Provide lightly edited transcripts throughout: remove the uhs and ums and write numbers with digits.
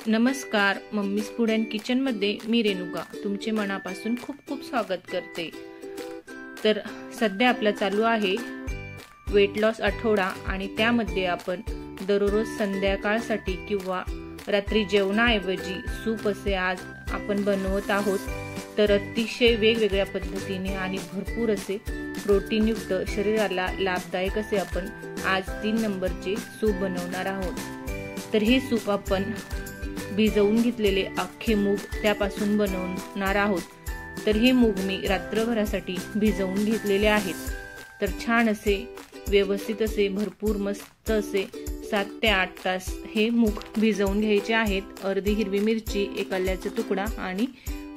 नमस्कार, mummies food and kitchen मध्ये मी रेणुका तुमचे मनापासून खूप खूप स्वागत करते। तर सध्या आपला चालू आहे वेट लॉस आठवडा आणि त्यामध्ये आपण दररोज संध्याकाळसाठी किंवा रात्री जेवणाऐवजी सूप असे आज आपण बनवत आहोत। तर अतिशय वेगवेगळ्या पद्धतीने आणि भरपूर असे प्रोटीनयुक्त शरीराला लाभदायक असे आपण आज 3 नंबरचे सूप बनवणार आहोत। तर हे सूप आपण भिजवून घेतलेले अख्खे मूग त्यापासून बनवणार आहोत। तर हे मूग मी रात्रभरासाठी भिजवून घेतलेले आहेत। तर छान असे व्यवस्थित असे भरपूर मस्त असे 7 ते 8 तास हे मूग भिजवून घ्यायचे आहेत। अर्धी हिरवी मिरची, एक आल्याचा तुकडा आणि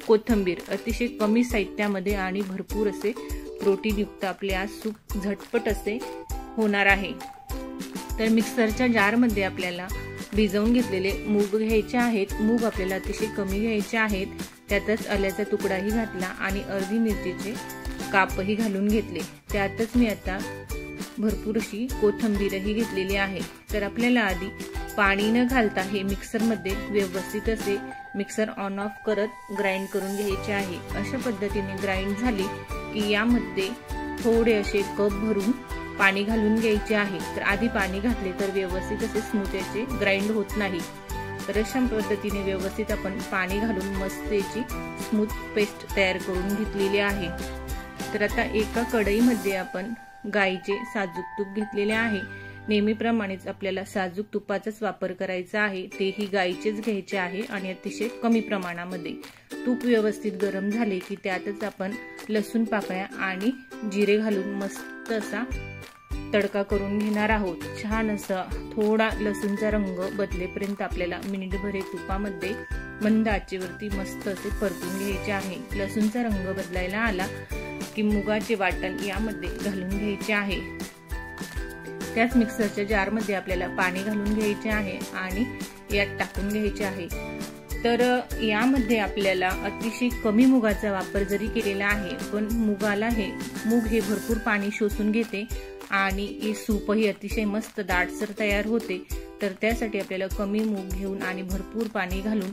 कोथिंबीर अतिशय कमी साहित्यामध्ये आणि भरपूर असे प्रोटीन युक्त आपले आज सूप झटपट असे होणार आहे। तर मिक्सरच्या जार मध्ये आपल्याला भिजवून घेतलेले मूग घ्यायचे आहेत। मूग आपल्याला अतिशय कमी घ्यायचे आहेत। त्यातच आल्याचा तुकडाही घातला आणि अर्धी मिरचीचे कापही घालून घेतले। त्यातच मी आता भरपूर अशी कोथिंबीरही घेतलेली आहे। तर आपल्याला आधी पाणी न घालता हे मिक्सर मध्ये व्यवस्थित असे मिक्सर ऑन ऑफ करत ग्राइंड करून घ्यायचे आहे। अशा पद्धतीने ग्राइंड झाली की यामध्ये थोडे असे कप भरून पाणी घालून घ्यायचे आहे। तर आधी पाणी घातले तर व्यवस्थित असे स्मूथ याचे ग्राइंड होत नाही। तर अशा पद्धतीने व्यवस्थित आपण पाणी घालून मस्त याची स्मूथ पेस्ट तयार करून घेतलेली आहे। तर आता एका कढईमध्ये आपण गाईचे साजूक तूप घेतलेले आहे। नेहमीप्रमाणेच आपल्याला साजूक तुपाचाच वापर करायचा आहे। तेही गाईचेच घ्यायचे आहे आणि अतिशय कमी प्रमाणामध्ये। तूप व्यवस्थित गरम झाले की त्यातच आपण लसूण पाकळ्या आणि जिरे घालून मस्त असा तडका करून घेणार आहोत। छान असा थोडा लसूणचा रंग बदलेपर्यंत आपल्याला मिनिटभर तुपामध्ये मंद आचेवरती मस्त असे परतून घ्यायचे आहे। लसूणचा रंग बदलायला आला की मुगाचे वाटण यामध्ये घालून घ्यायचे आहे। त्याच मिक्सरच्या जार मध्ये आपल्याला पाणी घालून घ्यायचे आहे आणि यात टाकून घ्यायचे आहे। तर यामध्ये आपल्याला अतिशय कमी मुगाचा वापर जरी केलेला आहे पण मूग हे भरपूर पाणी शोषून घेते आणि हे सूपही अतिशय मस्त दाटसर तयार होते। तर त्यासाठी आपल्याला कमी मूग घेऊन आणि भरपूर पाणी घालून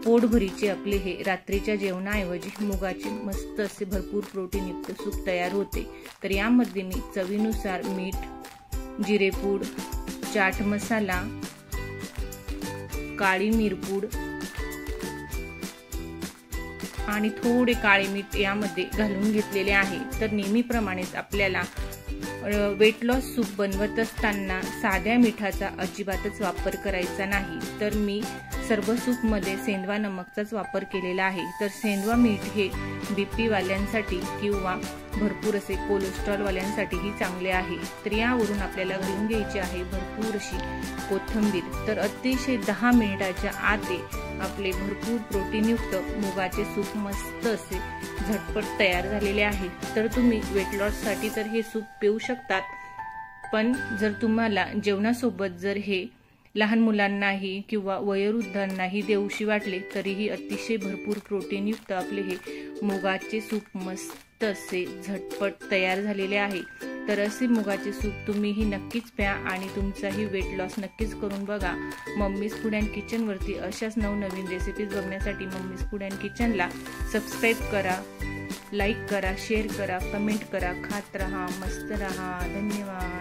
पोटभरीचे आपले हे रात्रीच्या जेवणाऐवजी मुगाचे मस्त असे भरपूर प्रोटीनयुक्त सूप तयार होते। तर यामध्ये मी चवीनुसार मीठ, जिरेपूड, चाट मसाला, काळी मिरपूड आणि थोडे काळे मीठ यामध्ये घालून घेतलेले आहे। तर नेहमीप्रमाणेच आपल्याला वेट लॉस सूप बनवत असताना साध्या मिठाचा अजिबातच वापर करायचा नाही। तर मी सर्व सूप मध्ये सेंधवा नमकचाच वापर केलेला आहे। तर सेंधवा मीठ हे बीपी वाल्यांसाठी किंवा भरपूर असे कोलेस्ट्रॉल वाल्यांसाठीही चांगले आहे। तर यावरून आपल्याला घालून घ्यायची आहे भरपूर अशी कोथिंबीर। तर अतिशय 10 मिनिटाच्या आत आपले भरपूर प्रोटीनयुक्त मुगाचे सूप मस्त असे झटपट तयार झालेले आहे। तर तुम्ही वेट लॉस साठी तर हे सूप पिऊ शकतात, पण जर तुम्हाला जेवणासोबत जर हे लहान मुलांनाही किंवा वयोवृद्धांनाही देऊशी वाटले तरीही अतिशय भरपूर प्रोटीनयुक्त आपले हे मुगाचे सूप मस्त असे झटपट तयार झालेले आहे। तर असे मुगाचे सूप तुम्हीही नक्कीच प्या आणि तुमचाही वेट लॉस नक्कीच करून बघा। मम्मीज फूड अँड किचन वरती अशाच नवनवीन रेसिपीज बघण्यासाठी मम्मीज फूड अँड किचनला सबस्क्राईब करा, लाईक करा, शेअर करा, कमेंट करा। खात रहा, मस्त रहा। धन्यवाद।